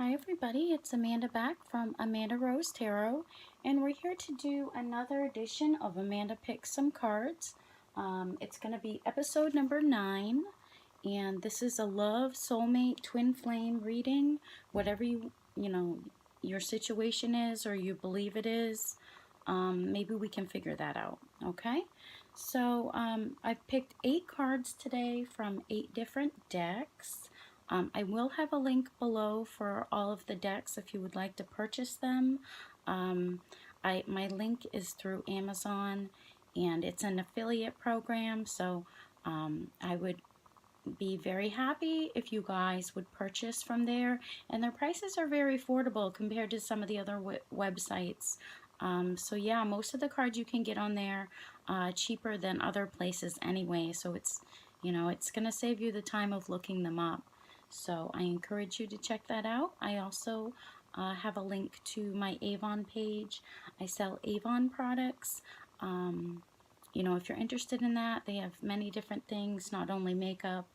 Hi everybody, it's Amanda back from Amanda Rose Tarot, and we're here to do another edition of Amanda Picks Some Cards. It's going to be episode number 9, and this is a love, soulmate, twin flame reading, whatever your situation is or you believe it is. Maybe we can figure that out, okay? So I've picked 8 cards today from 8 different decks. I will have a link below for all of the decks if you would like to purchase them. My link is through Amazon, and it's an affiliate program, so I would be very happy if you guys would purchase from there, and their prices are very affordable compared to some of the other websites. So yeah, most of the cards you can get on there cheaper than other places anyway, so it's gonna save you the time of looking them up. So I encourage you to check that out. I also have a link to my Avon page. I sell Avon products. If you're interested in that, they have many different things, not only makeup.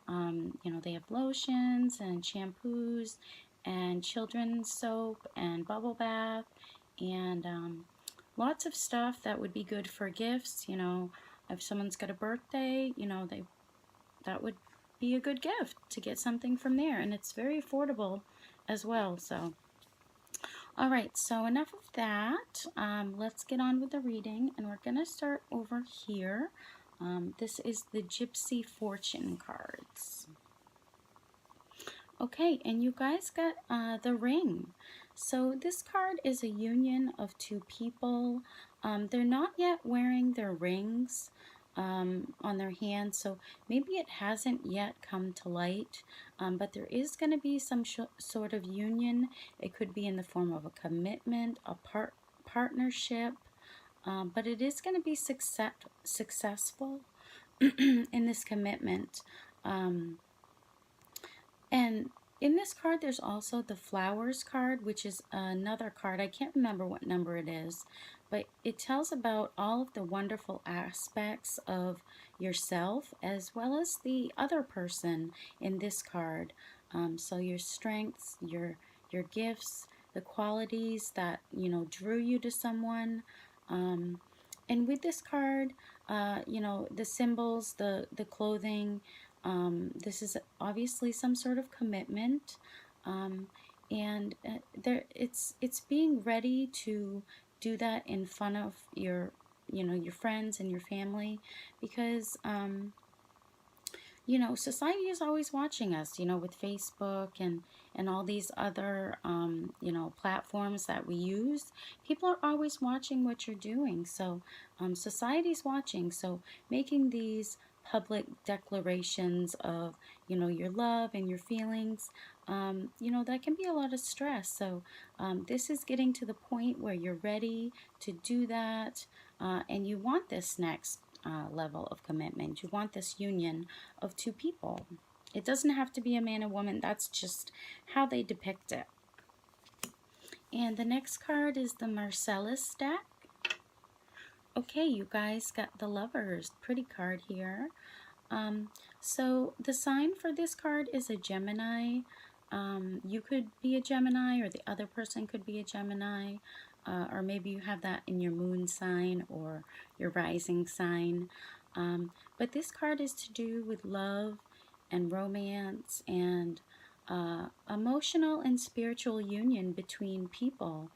They have lotions and shampoos and children's soap and bubble bath and lots of stuff that would be good for gifts. If someone's got a birthday, that would be a good gift to get something from there, and it's very affordable as well. So all right, so enough of that. Let's get on with the reading, and we're gonna start over here. This is the Gypsy Fortune cards. Okay, and you guys got the ring. So this card is a union of 2 people. They're not yet wearing their rings on their hands, so maybe it hasn't yet come to light, but there is going to be some sort of union. It could be in the form of a commitment, a partnership, but it is going to be successful in this commitment. And in this card, there's also the flowers card, which is another card. I can't remember what number it is, but it tells about all of the wonderful aspects of yourself as well as the other person in this card. So your strengths, your gifts, the qualities that drew you to someone. And with this card, the symbols, the clothing. This is obviously some sort of commitment, and it's being ready to do that in front of your friends and your family, because society is always watching us, with Facebook and all these other, platforms that we use. People are always watching what you're doing. So society's watching. So making these public declarations of, your love and your feelings, that can be a lot of stress. So this is getting to the point where you're ready to do that, and you want this next level of commitment. You want this union of 2 people. It doesn't have to be a man and woman. That's just how they depict it. And the next card is the Marcellus deck. Okay, you guys got the Lovers. Pretty card here. So the sign for this card is a Gemini. You could be a Gemini, or the other person could be a Gemini. Or maybe you have that in your moon sign or your rising sign. But this card is to do with love and romance and emotional and spiritual union between people,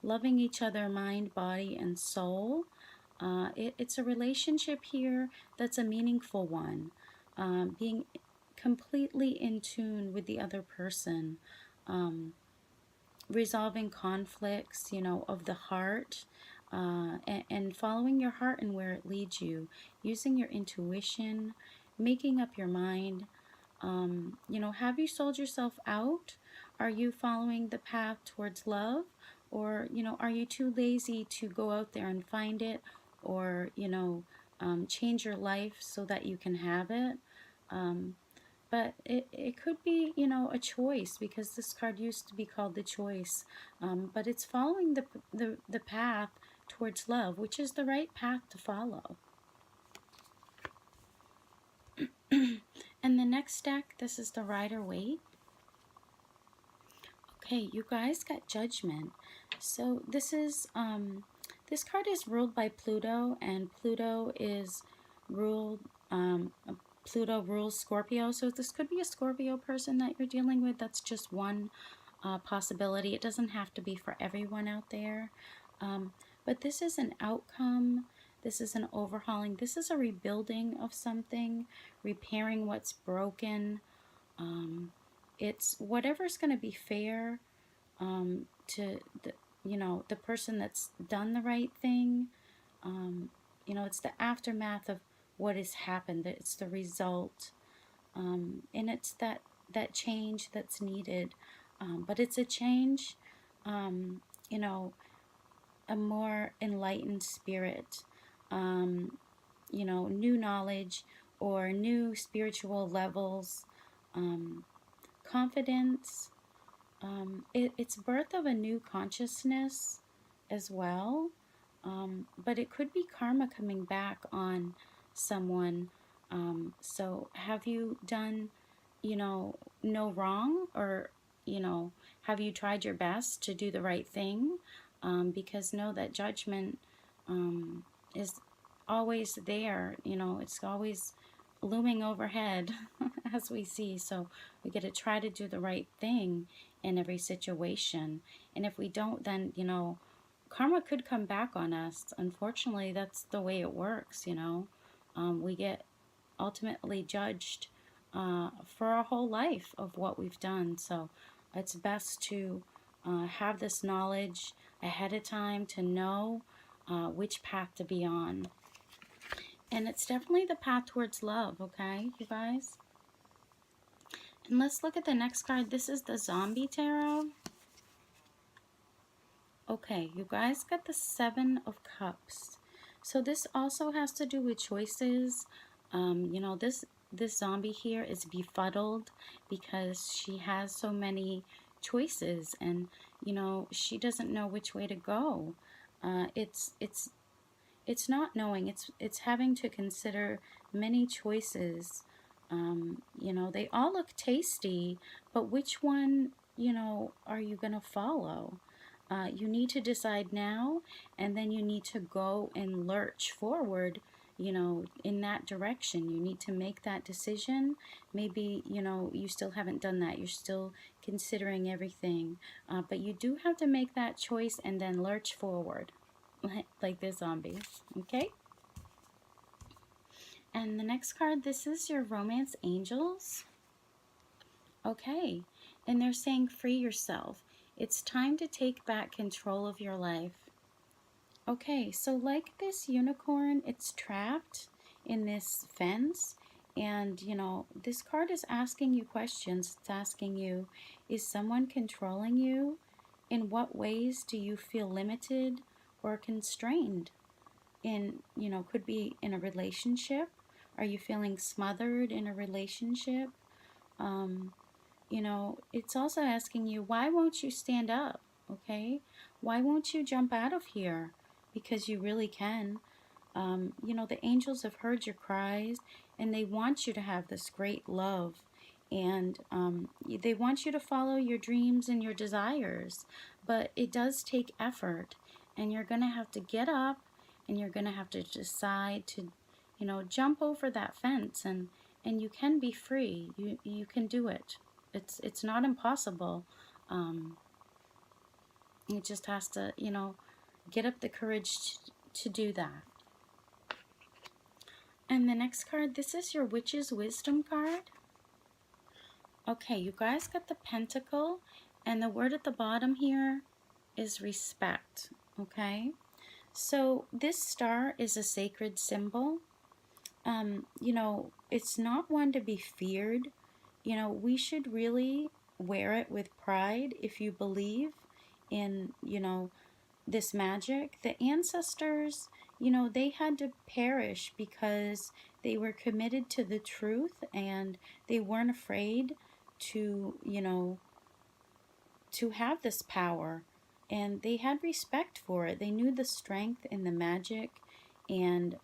loving each other mind, body, and soul. It's a relationship here that's a meaningful one, being completely in tune with the other person, resolving conflicts, of the heart, and following your heart and where it leads you, using your intuition, making up your mind. Have you sold yourself out? Are you following the path towards love? Or, are you too lazy to go out there and find it, or, change your life so that you can have it? But it could be, a choice, because this card used to be called the Choice. But it's following the path towards love, which is the right path to follow. And the next deck, this is the Rider-Waite. Okay, you guys got Judgment. So this card is ruled by Pluto, and ruled Pluto rules Scorpio. So this could be a Scorpio person that you're dealing with. That's just one possibility. It doesn't have to be for everyone out there. But this is an outcome. This is an overhauling. This is a rebuilding of something, repairing what's broken. It's whatever's going to be fair to the the person that's done the right thing. It's the aftermath of what has happened. It's the result, and it's that change that's needed. But it's a change, um, you know, a more enlightened spirit, new knowledge or new spiritual levels, um, confidence. It's birth of a new consciousness as well. But it could be karma coming back on someone. So have you done, no wrong, or, have you tried your best to do the right thing? Because know that judgment is always there. It's always looming overhead as we see. So we got to try to do the right thing in every situation. And if we don't, then, karma could come back on us. Unfortunately, that's the way it works, We get ultimately judged for our whole life of what we've done. So it's best to have this knowledge ahead of time to know which path to be on. And it's definitely the path towards love, okay, you guys? And let's look at the next card. This is the Zombie Tarot. Okay, you guys got the Seven of Cups. So this also has to do with choices. This zombie here is befuddled because she has so many choices, and she doesn't know which way to go. It's not knowing. It's having to consider many choices. They all look tasty, but which one are you gonna follow? You need to decide now, and then you need to go and lurch forward, in that direction. You need to make that decision. Maybe, you still haven't done that. You're still considering everything. But you do have to make that choice and then lurch forward, like the zombies, okay? And the next card, this is your Romance Angels. Okay, and they're saying free yourself. It's time to take back control of your life. Okay, so like this unicorn, it's trapped in this fence. And, this card is asking you questions. It's asking you, is someone controlling you? In what ways do you feel limited or constrained? Could be in a relationship. Are you feeling smothered in a relationship? It's also asking you, why won't you stand up? Okay? Why won't you jump out of here? Because you really can. The angels have heard your cries, and they want you to have this great love. And they want you to follow your dreams and your desires. But it does take effort. And you're going to have to get up, and you're going to have to decide to, jump over that fence. And you can be free. You can do it. It's not impossible. It just has to, get up the courage to do that. And the next card, this is your Witch's Wisdom card. Okay, you guys got the Pentacle, and the word at the bottom here is respect, okay? So this star is a sacred symbol. It's not one to be feared. We should really wear it with pride if you believe in, this magic. The ancestors, they had to perish because they were committed to the truth, and they weren't afraid to, to have this power, and they had respect for it. They knew the strength in the magic, and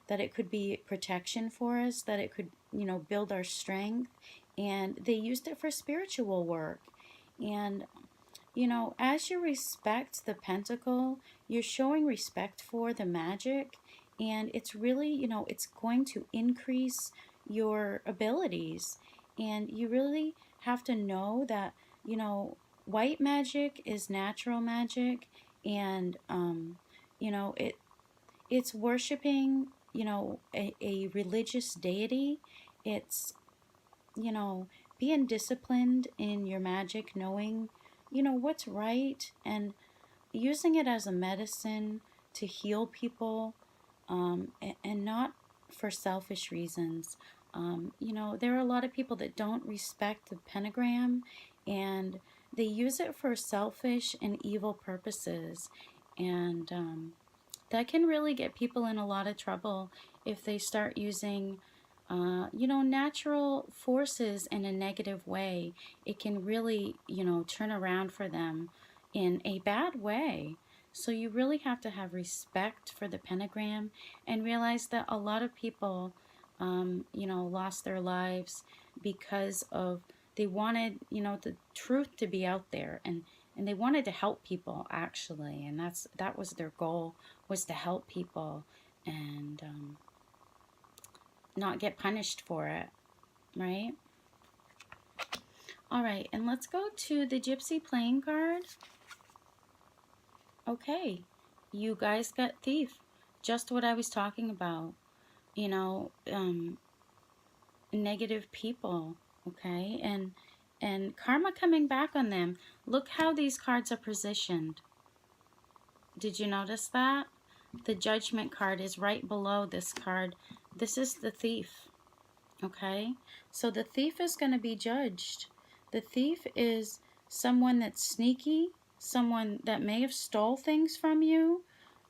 that it could be protection for us, that it could build our strength, and they used it for spiritual work. And as you respect the pentacle, you're showing respect for the magic, and it's really, it's going to increase your abilities. And you really have to know that, white magic is natural magic, and, it's worshiping, a religious deity. It's, you know, being disciplined in your magic, knowing, what's right, and using it as a medicine to heal people, and not for selfish reasons. There are a lot of people that don't respect the pentagram, and they use it for selfish and evil purposes. And that can really get people in a lot of trouble if they start using, natural forces in a negative way. It can really, turn around for them in a bad way. So you really have to have respect for the pentagram and realize that a lot of people, lost their lives because of they wanted, the truth to be out there, and they wanted to help people actually, and that was their goal, was to help people, and not get punished for it, right? All right, and let's go to the Gypsy playing card. Okay, you guys got Thief, just what I was talking about. You know, negative people, okay, and karma coming back on them. Look how these cards are positioned. Did you notice that? The Judgment card is right below this card. This is the Thief, okay? So the thief is going to be judged. The thief is someone that's sneaky, someone that may have stole things from you,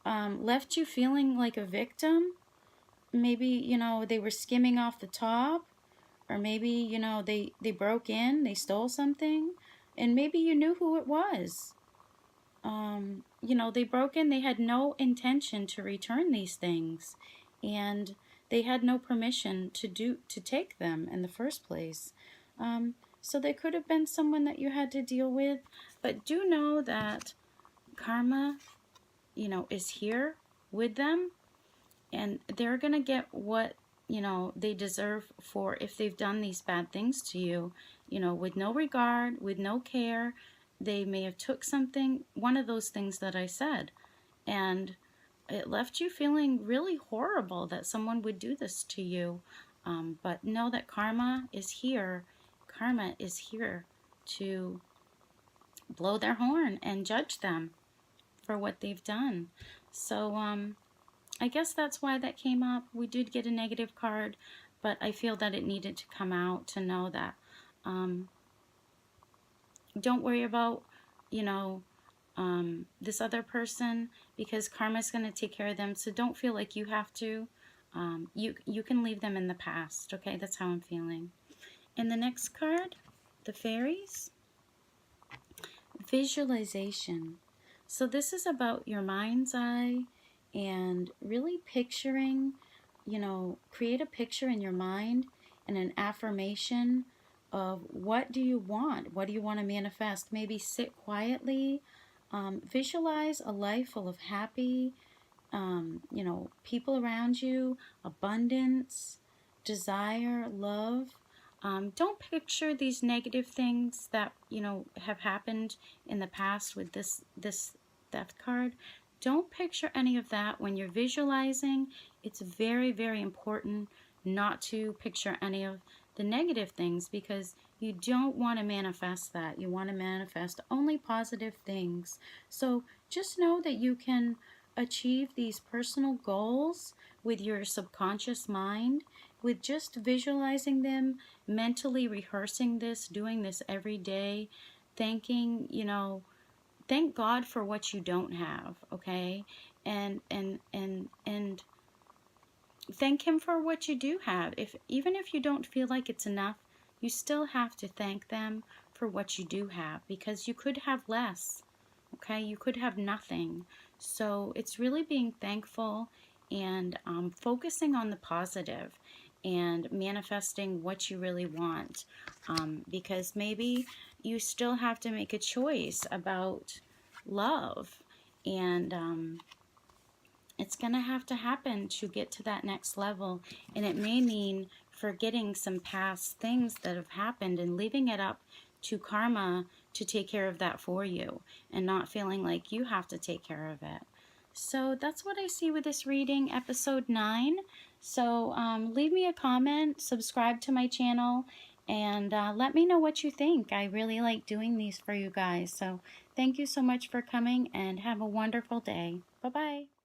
left you feeling like a victim. Maybe, they were skimming off the top, or maybe, they broke in, they stole something, and maybe you knew who it was. They broke in, they had no intention to return these things, and they had no permission to take them in the first place. So they could have been someone that you had to deal with, but do know that karma, is here with them, and they're gonna get what they deserve for if they've done these bad things to you, with no regard, with no care. They may have took something, one of those things that I said, and it left you feeling really horrible that someone would do this to you. But know that karma is here. Karma is here to blow their horn and judge them for what they've done. So I guess that's why that came up. We did get a negative card, but I feel that it needed to come out to know that don't worry about, you know, this other person, because karma's going to take care of them. So don't feel like you have to. You can leave them in the past. Okay, that's how I'm feeling. And the next card, the fairies, visualization. So this is about your mind's eye and really picturing, create a picture in your mind and an affirmation of what do you want? What do you want to manifest? Maybe sit quietly, visualize a life full of happy, people around you, abundance, desire, love. Don't picture these negative things that have happened in the past with this death card. Don't picture any of that when you're visualizing. It's very, very important not to picture any of the negative things, because you don't want to manifest that. You want to manifest only positive things. So just know that you can achieve these personal goals with your subconscious mind, with just visualizing them, mentally rehearsing this, doing this every day, thanking, thank God for what you don't have, okay? And thank him for what you do have. Even if you don't feel like it's enough, you still have to thank them for what you do have, because you could have less, okay? You could have nothing. So it's really being thankful and focusing on the positive and manifesting what you really want, because maybe you still have to make a choice about love. And it's going to have to happen to get to that next level. And it may mean forgetting some past things that have happened and leaving it up to karma to take care of that for you, and not feeling like you have to take care of it. So that's what I see with this reading, episode 9. So leave me a comment, subscribe to my channel, and let me know what you think. I really like doing these for you guys. So thank you so much for coming, and have a wonderful day. Bye-bye.